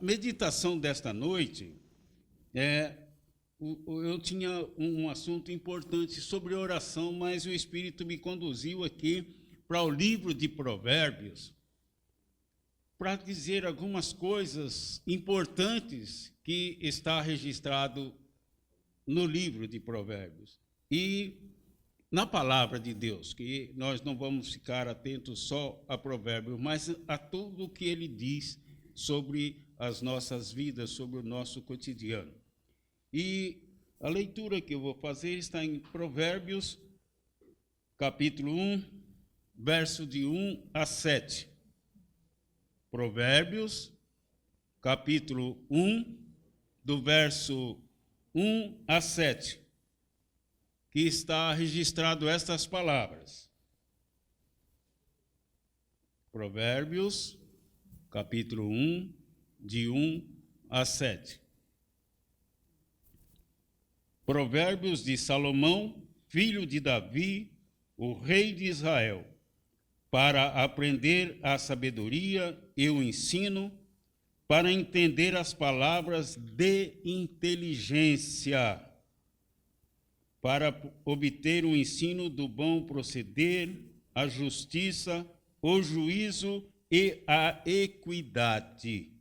meditação desta noite, eu tinha um assunto importante sobre oração, mas o Espírito me conduziu aqui para o livro de Provérbios, para dizer algumas coisas importantes que está registrado no livro de Provérbios. E na palavra de Deus, que nós não vamos ficar atentos só a Provérbios, mas a tudo o que ele diz sobre as nossas vidas, sobre o nosso cotidiano. E a leitura que eu vou fazer está em Provérbios, capítulo 1, verso de 1 a 7. Provérbios, capítulo 1, do verso 1 a 7, que está registrado estas palavras. Provérbios, capítulo 1, de 1 a 7. Provérbios de Salomão, filho de Davi, o rei de Israel, para aprender a sabedoria e o ensino, para entender as palavras de inteligência, para obter o ensino do bom proceder, a justiça, o juízo e a equidade,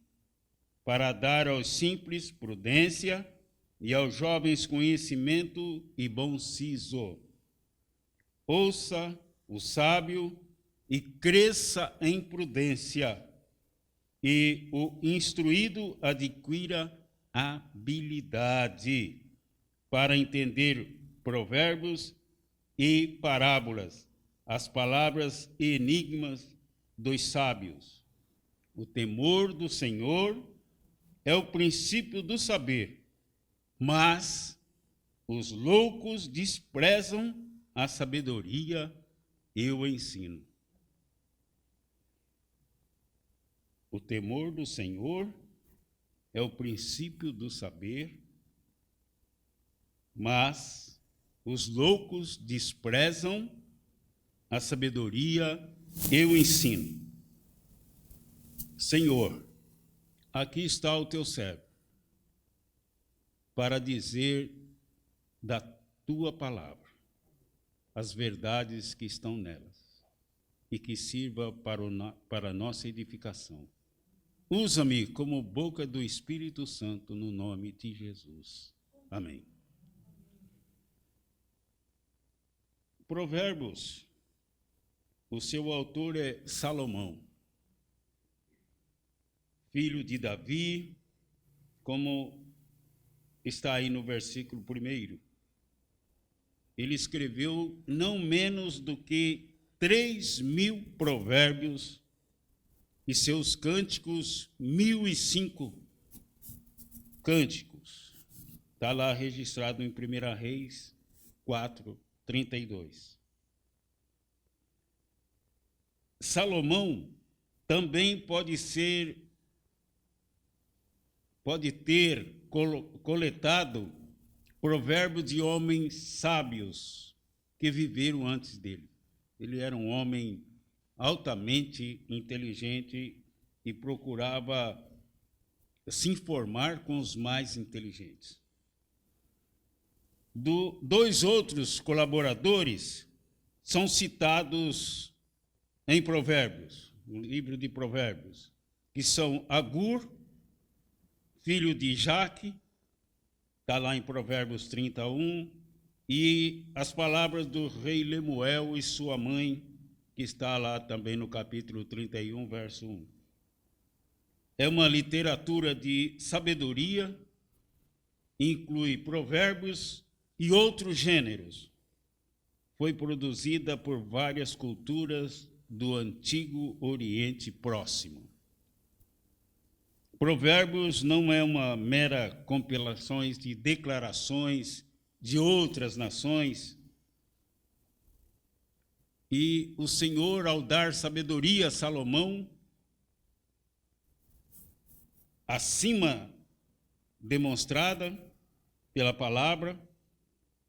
para dar aos simples prudência e aos jovens conhecimento e bom siso. Ouça o sábio e cresça em prudência, e o instruído adquira habilidade para entender provérbios e parábolas, as palavras e enigmas dos sábios. O temor do Senhor é o princípio do saber, mas os loucos desprezam a sabedoria e o ensino. O temor do Senhor é o princípio do saber, mas os loucos desprezam a sabedoria e o ensino. Senhor, aqui está o teu servo, para dizer da tua palavra as verdades que estão nelas e que sirva para a nossa edificação. Usa-me como boca do Espírito Santo, no nome de Jesus. Amém. Provérbios, o seu autor é Salomão, filho de Davi, como está aí no versículo 1. Ele escreveu não menos do que 3.000 provérbios e seus cânticos, 1.005 cânticos. Está lá registrado em 1 Reis 4:32. Salomão também pode ter coletado provérbios de homens sábios que viveram antes dele. Ele era um homem altamente inteligente e procurava se informar com os mais inteligentes. Dois outros colaboradores são citados em Provérbios, no livro de Provérbios, que são Agur, filho de Jaque, está lá em Provérbios 31, e as palavras do rei Lemuel e sua mãe, que está lá também no capítulo 31, verso 1. É uma literatura de sabedoria, inclui provérbios e outros gêneros. Foi produzida por várias culturas do Antigo Oriente Próximo. Provérbios não é uma mera compilação de declarações de outras nações. E o Senhor, ao dar sabedoria a Salomão, acima demonstrada pela palavra,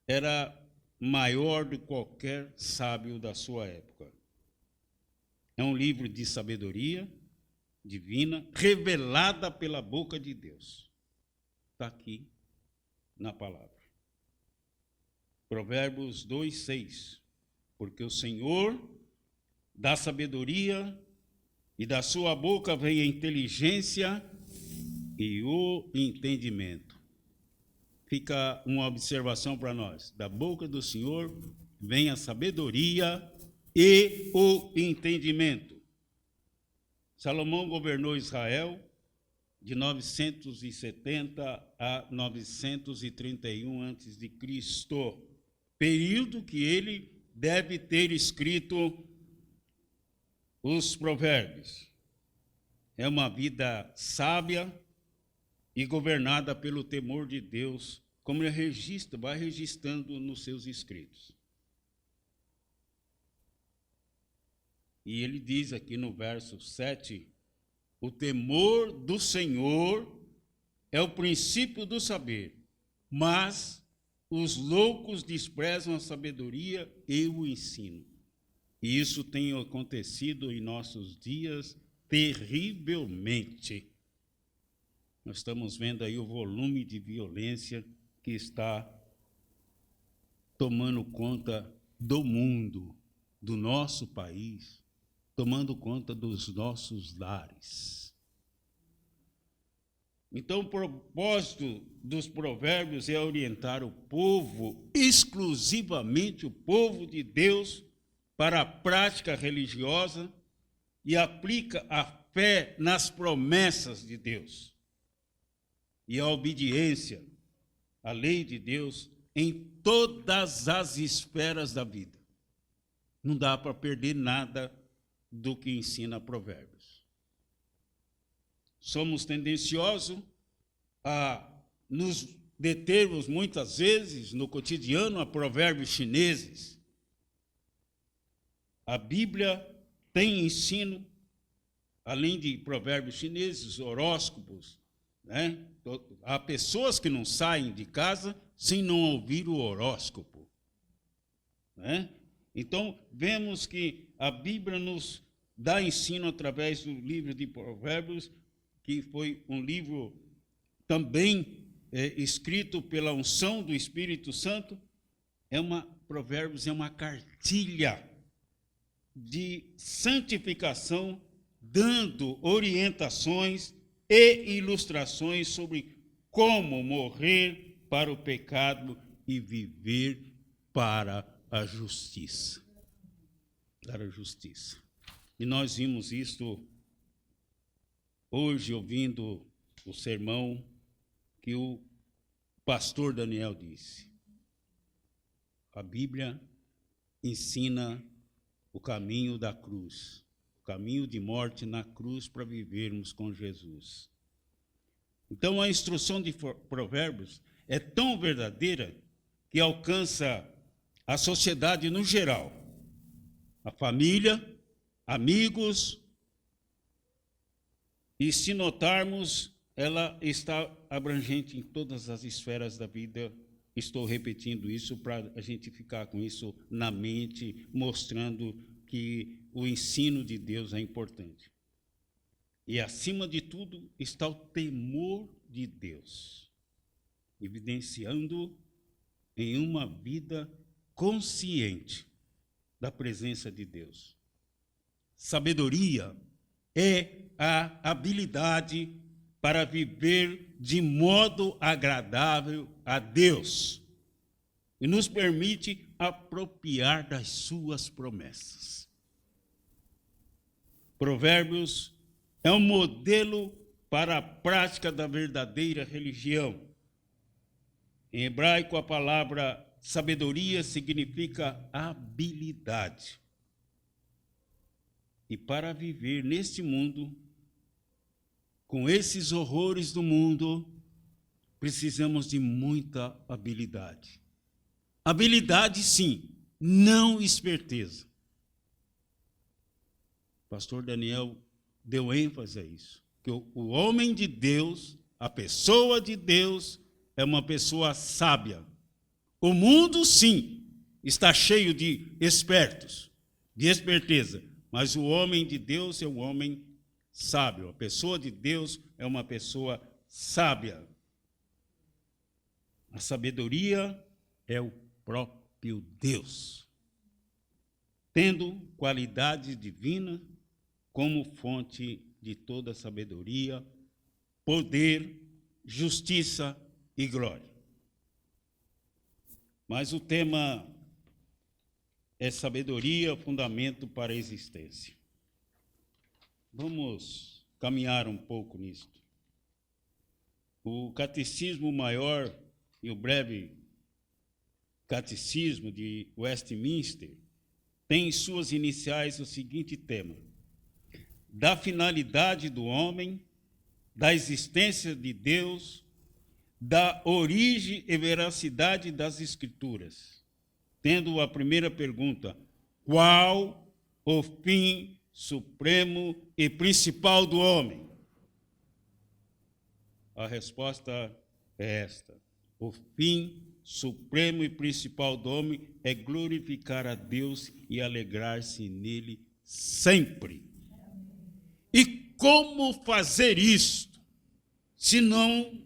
era maior do que qualquer sábio da sua época. É um livro de sabedoria, divina, revelada pela boca de Deus. Está aqui na palavra. Provérbios 2:6. Porque o Senhor dá sabedoria e da sua boca vem a inteligência e o entendimento. Fica uma observação para nós. Da boca do Senhor vem a sabedoria e o entendimento. Salomão governou Israel de 970 a 931 a.C., período que ele deve ter escrito os provérbios. É uma vida sábia e governada pelo temor de Deus, como ele vai registrando nos seus escritos. E ele diz aqui no verso 7, o temor do Senhor é o princípio do saber, mas os loucos desprezam a sabedoria e o ensino. E isso tem acontecido em nossos dias terrivelmente. Nós estamos vendo aí o volume de violência que está tomando conta do mundo, do nosso país, tomando conta dos nossos lares. Então, o propósito dos provérbios é orientar o povo, exclusivamente o povo de Deus, para a prática religiosa e aplica a fé nas promessas de Deus e a obediência à lei de Deus em todas as esferas da vida. Não dá para perder nada do que ensina Provérbios. Somos tendenciosos a nos determos muitas vezes no cotidiano a provérbios chineses. A Bíblia tem ensino, além de provérbios chineses, horóscopos, né? Há pessoas que não saem de casa sem não ouvir o horóscopo, né? Então, vemos que a Bíblia nos dá ensino através do livro de Provérbios, que foi um livro também escrito pela unção do Espírito Santo. Provérbios é uma cartilha de santificação, dando orientações e ilustrações sobre como morrer para o pecado e viver para a justiça. Para a justiça. E nós vimos isto hoje, ouvindo o sermão que o pastor Daniel disse. A Bíblia ensina o caminho da cruz, o caminho de morte na cruz para vivermos com Jesus. Então, a instrução de Provérbios é tão verdadeira que alcança a sociedade no geral, a família, amigos, e se notarmos, ela está abrangente em todas as esferas da vida. Estou repetindo isso para a gente ficar com isso na mente, mostrando que o ensino de Deus é importante. E, acima de tudo, está o temor de Deus, evidenciando em uma vida consciente da presença de Deus. Sabedoria é a habilidade para viver de modo agradável a Deus e nos permite apropriar das suas promessas. Provérbios é um modelo para a prática da verdadeira religião. Em hebraico, a palavra sabedoria significa habilidade. E para viver neste mundo, com esses horrores do mundo, precisamos de muita habilidade. Habilidade, sim, não esperteza. O pastor Daniel deu ênfase a isso, que o homem de Deus, a pessoa de Deus, é uma pessoa sábia. O mundo, sim, está cheio de espertos, de esperteza, mas o homem de Deus é um homem sábio. A pessoa de Deus é uma pessoa sábia. A sabedoria é o próprio Deus, tendo qualidade divina como fonte de toda sabedoria, poder, justiça e glória. Mas o tema é sabedoria, fundamento para a existência. Vamos caminhar um pouco nisto. O Catecismo Maior e o Breve Catecismo de Westminster tem em suas iniciais o seguinte tema: da finalidade do homem, da existência de Deus, da origem e veracidade das Escrituras. Tendo a primeira pergunta: qual o fim supremo e principal do homem? A resposta é esta: o fim supremo e principal do homem é glorificar a Deus e alegrar-se nele sempre. E como fazer isto, se não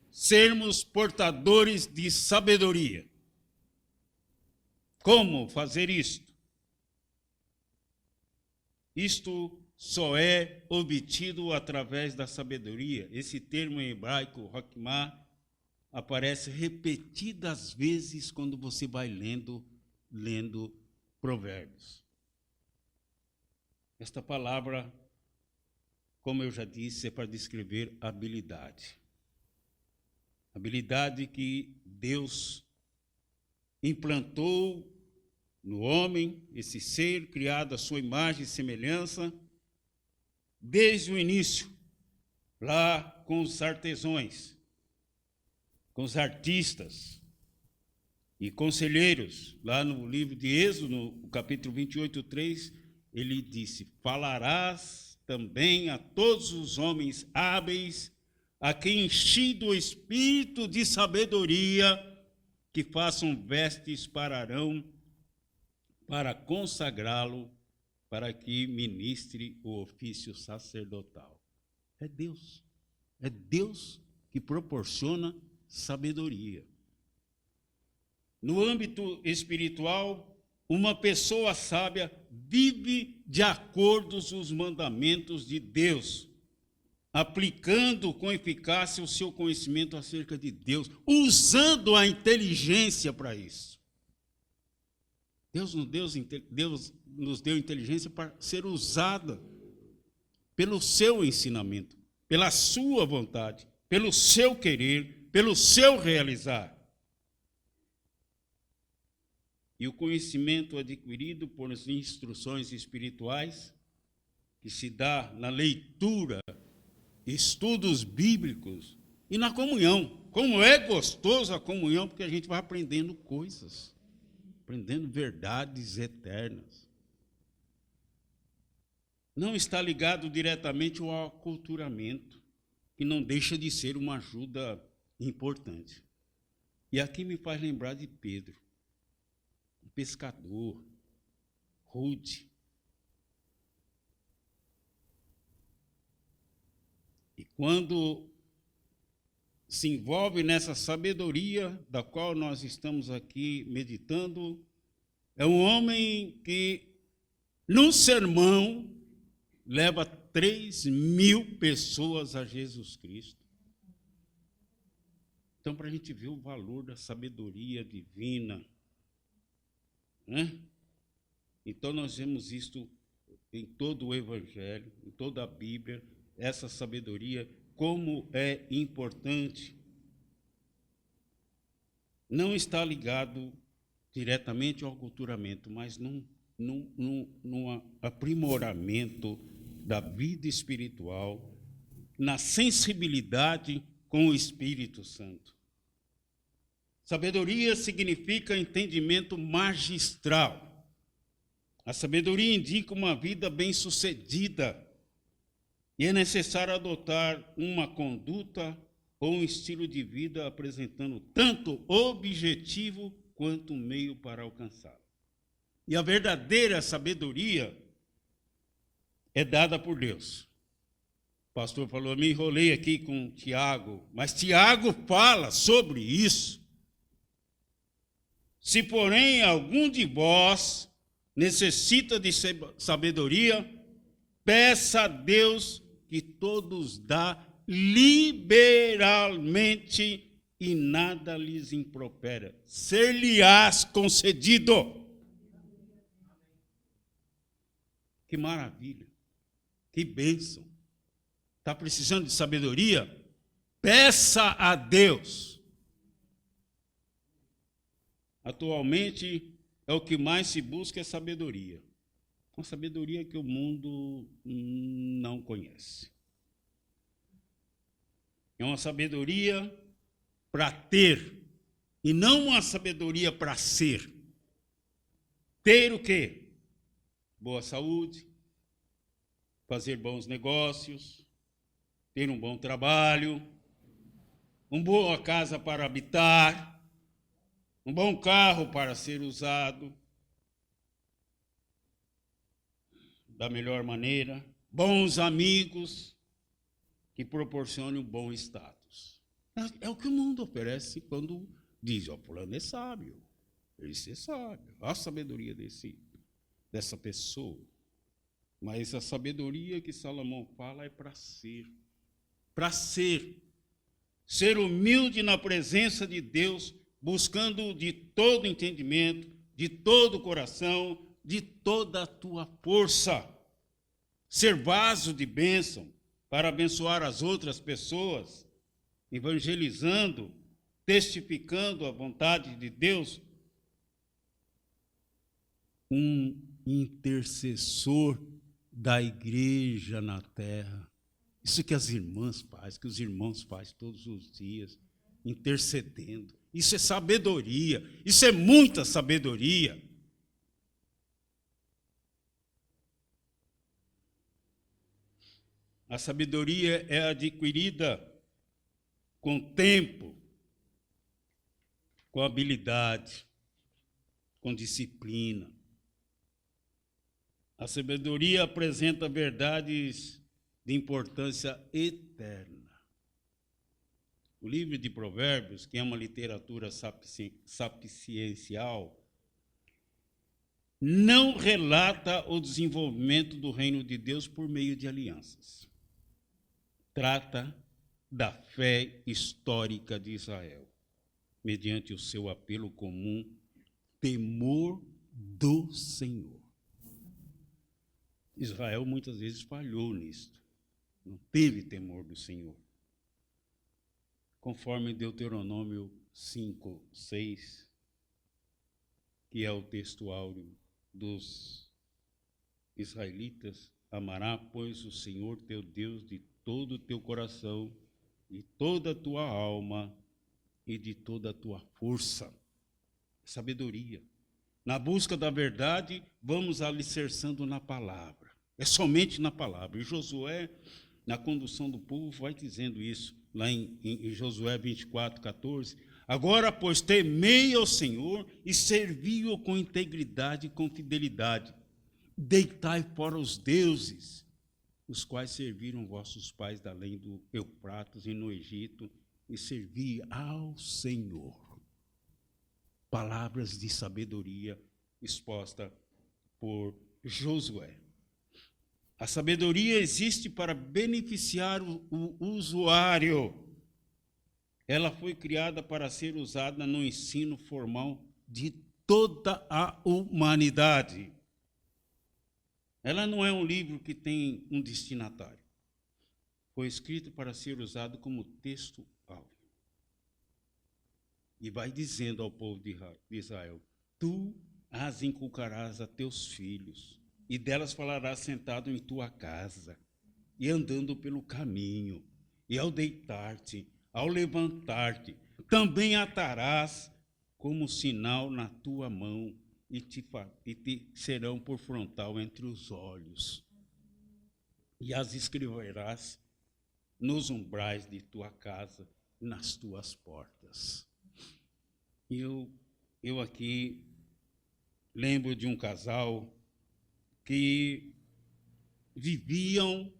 sermos portadores de sabedoria? Como fazer isto? Isto só é obtido através da sabedoria. Esse termo em hebraico, Hokmah, aparece repetidas vezes quando você vai lendo Provérbios. Esta palavra, como eu já disse, é para descrever habilidade. Habilidade que Deus implantou no homem, esse ser criado à sua imagem e semelhança, desde o início, lá com os artesãos, com os artistas e conselheiros. Lá no livro de Êxodo, no capítulo 28, 3, ele disse: falarás também a todos os homens hábeis, a quem enchido o espírito de sabedoria, que façam vestes para Arão, para consagrá-lo, para que ministre o ofício sacerdotal. É Deus que proporciona sabedoria. No âmbito espiritual, uma pessoa sábia vive de acordo com os mandamentos de Deus, aplicando com eficácia o seu conhecimento acerca de Deus, usando a inteligência para isso. Deus nos deu inteligência para ser usada pelo seu ensinamento, pela sua vontade, pelo seu querer, pelo seu realizar. E o conhecimento adquirido por instruções espirituais, que se dá na leitura, estudos bíblicos e na comunhão. Como é gostoso a comunhão, porque a gente vai aprendendo coisas, aprendendo verdades eternas. Não está ligado diretamente ao aculturamento, que não deixa de ser uma ajuda importante. E aqui me faz lembrar de Pedro, um pescador, rude. E quando se envolve nessa sabedoria da qual nós estamos aqui meditando, é um homem que, num sermão, leva 3.000 pessoas a Jesus Cristo. Então, para a gente ver o valor da sabedoria divina, né? Então, nós vemos isto em todo o Evangelho, em toda a Bíblia, essa sabedoria, como é importante. Não está ligado diretamente ao aculturamento, mas num aprimoramento da vida espiritual, na sensibilidade com o Espírito Santo. Sabedoria significa entendimento magistral. A sabedoria indica uma vida bem-sucedida e é necessário adotar uma conduta ou um estilo de vida apresentando tanto objetivo quanto meio para alcançá-lo. E a verdadeira sabedoria é dada por Deus. pastor falou, me enrolei aqui com Tiago, mas Tiago fala sobre isso. Se, porém, algum de vós necessita de sabedoria, peça a Deus que todos dá liberalmente e nada lhes impropera. Ser-lhe-ás concedido. Que maravilha, que bênção. Está precisando de sabedoria? Peça a Deus. Atualmente, é o que mais se busca é sabedoria. Uma sabedoria que o mundo não conhece. É uma sabedoria para ter, e não uma sabedoria para ser. Ter o quê? Boa saúde, fazer bons negócios, ter um bom trabalho, uma boa casa para habitar, um bom carro para ser usado da melhor maneira, bons amigos que proporcionem um bom status. É o que o mundo oferece quando diz, ó, fulano é sábio, esse é sábio, a sabedoria dessa pessoa. Mas a sabedoria que Salomão fala é para ser. Para ser. Ser humilde na presença de Deus, buscando de todo entendimento, de todo coração, de toda a tua força. Ser vaso de bênção para abençoar as outras pessoas, evangelizando, testificando a vontade de Deus. Um intercessor da igreja na terra. Isso que as irmãs fazem, que os irmãos fazem todos os dias, intercedendo. Isso é sabedoria, isso é muita sabedoria. A sabedoria é adquirida com tempo, com habilidade, com disciplina. A sabedoria apresenta verdades de importância eterna. O livro de Provérbios, que é uma literatura sapiencial, não relata o desenvolvimento do reino de Deus por meio de alianças. Trata da fé histórica de Israel, mediante o seu apelo comum, temor do Senhor. Israel muitas vezes falhou nisto, não teve temor do Senhor. Conforme Deuteronômio 5:6, que é o texto áureo dos israelitas, amará, pois, o Senhor teu Deus de todo o teu coração, de toda a tua alma e de toda a tua força. Sabedoria. Na busca da verdade, vamos alicerçando na palavra. É somente na palavra. E Josué, na condução do povo, vai dizendo isso, lá em Josué 24:14. Agora, pois, temei ao Senhor e servi-o com integridade e com fidelidade. Deitai fora os deuses, os quais serviram vossos pais da além do Eufrates e no Egito, e servi ao Senhor. Palavras de sabedoria exposta por Josué. A sabedoria existe para beneficiar o usuário. Ela foi criada para ser usada no ensino formal de toda a humanidade. Ela não é um livro que tem um destinatário. Foi escrito para ser usado como texto-alvo. E vai dizendo ao povo de Israel, tu as inculcarás a teus filhos, e delas falarás sentado em tua casa, e andando pelo caminho, e ao deitar-te, ao levantar-te, também atarás como sinal na tua mão, e te serão por frontal entre os olhos. E as escreverás nos umbrais de tua casa, nas tuas portas. Eu aqui lembro de um casal que viviam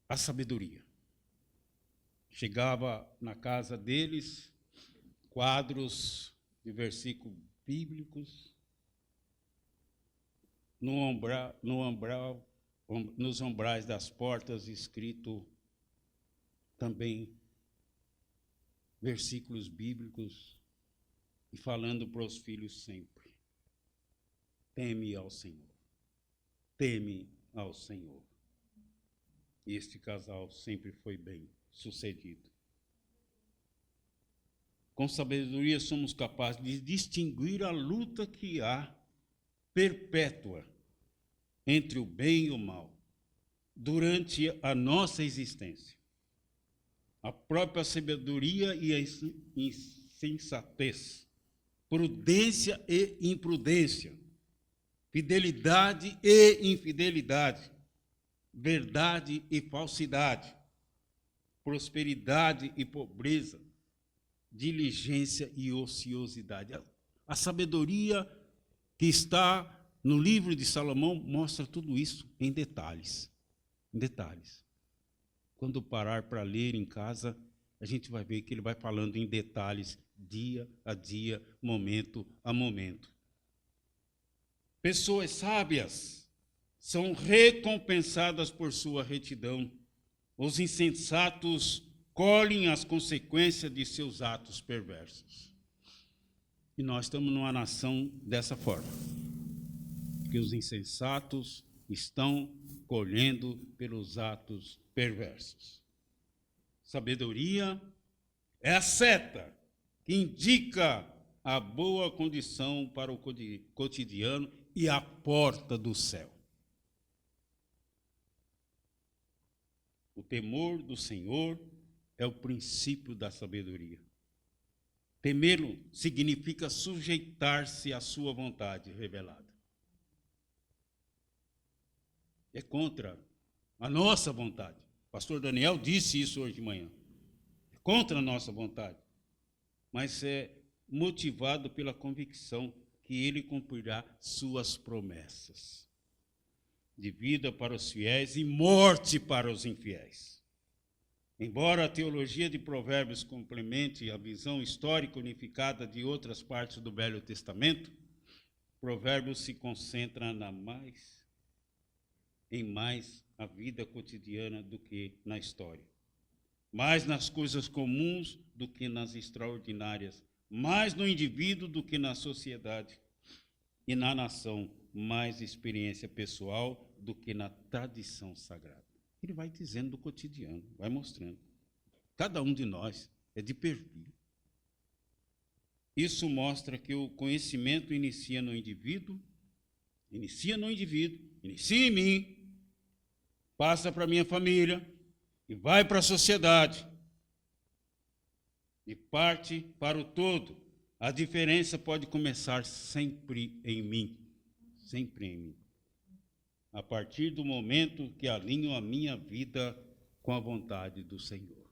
a sabedoria. Chegava na casa deles quadros de versículos bíblicos nos umbrais das portas, escrito também versículos bíblicos, e falando para os filhos sempre: teme ao Senhor, teme ao Senhor. E este casal sempre foi bem sucedido. Com sabedoria somos capazes de distinguir a luta que há perpétua entre o bem e o mal durante a nossa existência. A própria sabedoria e a insensatez, prudência e imprudência, fidelidade e infidelidade, verdade e falsidade, prosperidade e pobreza, diligência e ociosidade. A sabedoria que está no livro de Salomão mostra tudo isso em detalhes. Em detalhes. Quando parar para ler em casa, a gente vai ver que ele vai falando em detalhes, dia a dia, momento a momento. Pessoas sábias são recompensadas por sua retidão. Os insensatos colhem as consequências de seus atos perversos. E nós estamos numa nação dessa forma, que os insensatos estão colhendo pelos atos perversos. Sabedoria é a seta que indica a boa condição para o cotidiano e a porta do céu. O temor do Senhor é o princípio da sabedoria. Temê-lo significa sujeitar-se à sua vontade revelada. É contra a nossa vontade. O pastor Daniel disse isso hoje de manhã. É contra a nossa vontade. Mas é motivado pela convicção que ele cumprirá suas promessas de vida para os fiéis e morte para os infiéis. Embora a teologia de Provérbios complemente a visão histórica unificada de outras partes do Velho Testamento, Provérbios se concentra em mais a vida cotidiana do que na história. Mais nas coisas comuns do que nas extraordinárias. Mais no indivíduo do que na sociedade. E na nação, mais experiência pessoal do que na tradição sagrada. Ele vai dizendo do cotidiano, vai mostrando. Cada um de nós é de perfil. Isso mostra que o conhecimento inicia no indivíduo, inicia em mim, passa para a minha família e vai para a sociedade e parte para o todo. A diferença pode começar sempre em mim, sempre em mim. A partir do momento que alinho a minha vida com a vontade do Senhor.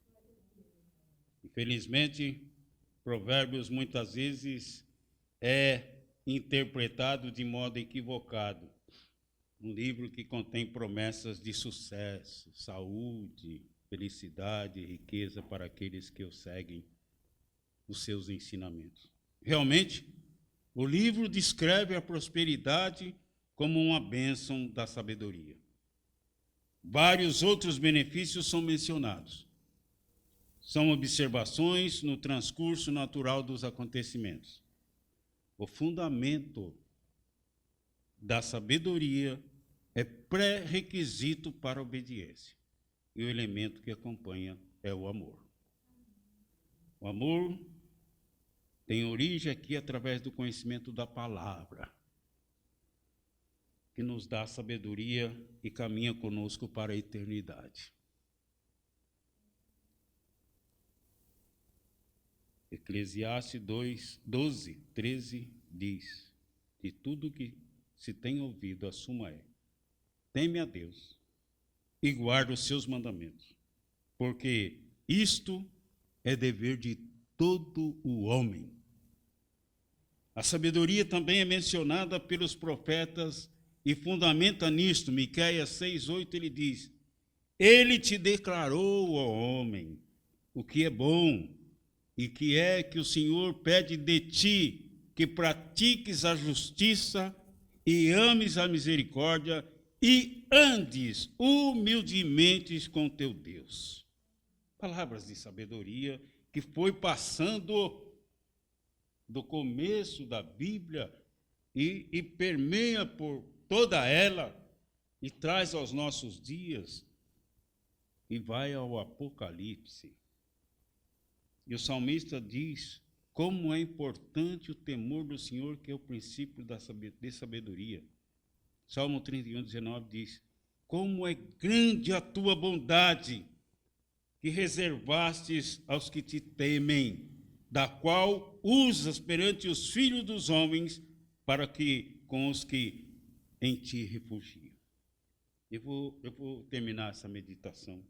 Infelizmente, Provérbios muitas vezes é interpretado de modo equivocado. Um livro que contém promessas de sucesso, saúde, felicidade e riqueza para aqueles que o seguem os seus ensinamentos. Realmente, o livro descreve a prosperidade como uma bênção da sabedoria. Vários outros benefícios são mencionados. São observações no transcurso natural dos acontecimentos. O fundamento da sabedoria é pré-requisito para a obediência. E o elemento que acompanha é o amor. O amor tem origem aqui através do conhecimento da palavra, que nos dá sabedoria e caminha conosco para a eternidade. Eclesiastes 12:13 diz: de tudo que se tem ouvido, a suma é: teme a Deus e guarda os seus mandamentos, porque isto é dever de todo o homem. A sabedoria também é mencionada pelos profetas e fundamenta nisto. Miqueias 6:8, ele diz: Ele te declarou, ó homem, o que é bom, e que é que o Senhor pede de ti, que pratiques a justiça e ames a misericórdia e andes humildemente com teu Deus. Palavras de sabedoria que foi passando do começo da Bíblia e permeia por toda ela e traz aos nossos dias e vai ao Apocalipse. E o salmista diz como é importante o temor do Senhor, que é o princípio de sabedoria. Salmo 31, 19 diz: como é grande a tua bondade, que reservastes aos que te temem, da qual usas perante os filhos dos homens, para que com os que em ti refugiam. Eu vou terminar essa meditação.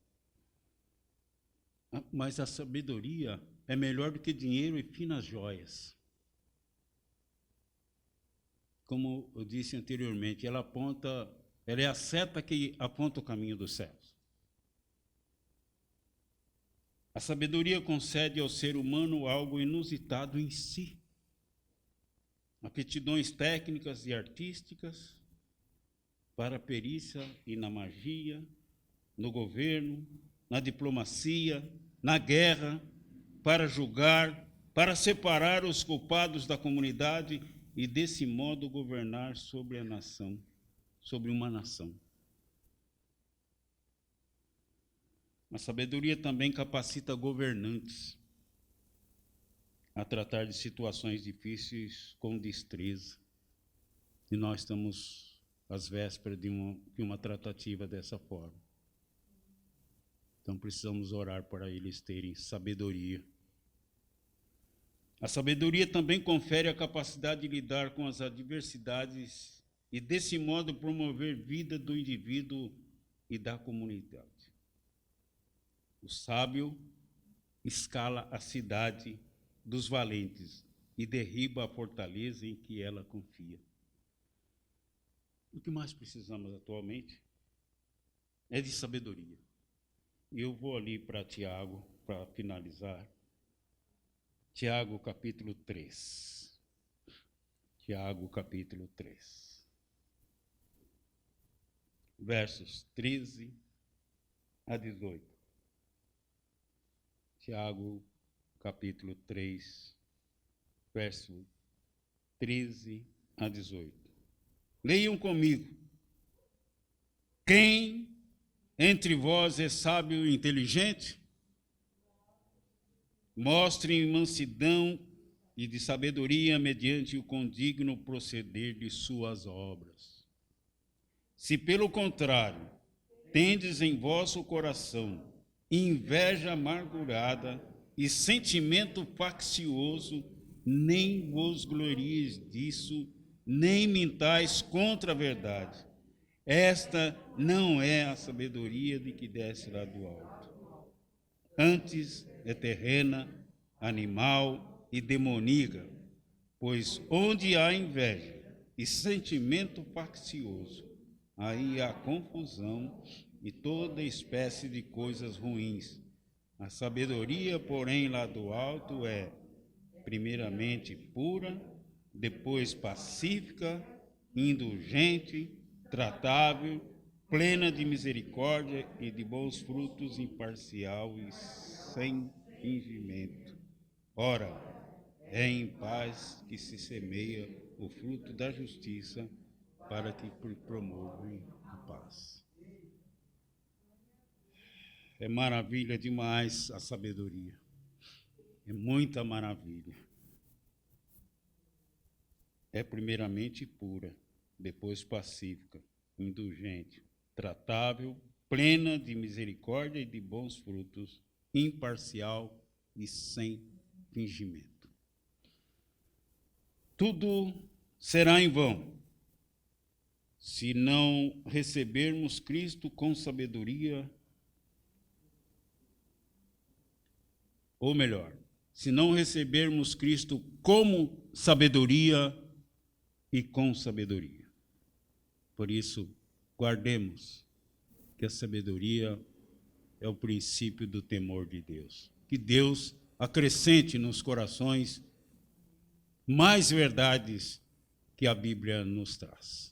Mas a sabedoria é melhor do que dinheiro e finas joias. Como eu disse anteriormente, ela é a seta que aponta o caminho dos céus. A sabedoria concede ao ser humano algo inusitado em si. Aptidões técnicas e artísticas para a perícia e na magia, no governo, na diplomacia, na guerra, para julgar, para separar os culpados da comunidade e, desse modo, governar sobre a nação, sobre uma nação. A sabedoria também capacita governantes a tratar de situações difíceis com destreza. E nós estamos às vésperas de uma tratativa dessa forma. Então precisamos orar para eles terem sabedoria. A sabedoria também confere a capacidade de lidar com as adversidades e, desse modo, promover a vida do indivíduo e da comunidade. O sábio escala a cidade dos valentes e derriba a fortaleza em que ela confia. O que mais precisamos atualmente é de sabedoria. E eu vou ali para Tiago, para finalizar. Tiago, capítulo 3. Tiago, capítulo 3. Versos 13 a 18. Tiago, capítulo 3, verso 13 a 18. Leiam comigo. Quem entre vós é sábio e inteligente? Mostrem mansidão e de sabedoria mediante o condigno proceder de suas obras. Se, pelo contrário, tendes em vosso coração inveja amargurada e sentimento faccioso, nem vos glorieis disso, nem mintais contra a verdade. Esta não é a sabedoria de que desce lá do alto. Antes é terrena, animal e demoníaca, pois onde há inveja e sentimento faccioso, aí há confusão e toda espécie de coisas ruins. A sabedoria, porém, lá do alto é, primeiramente, pura, depois pacífica, indulgente, tratável, plena de misericórdia e de bons frutos, imparcial e sem fingimento. Ora, é em paz que se semeia o fruto da justiça, para que promovam a paz. É maravilha demais a sabedoria. É muita maravilha. É primeiramente pura, depois pacífica, indulgente, tratável, plena de misericórdia e de bons frutos, imparcial e sem fingimento. Tudo será em vão se não recebermos Cristo com sabedoria, ou melhor, se não recebermos Cristo como sabedoria e com sabedoria. Por isso, guardemos que a sabedoria é o princípio do temor de Deus. Que Deus acrescente nos corações mais verdades que a Bíblia nos traz.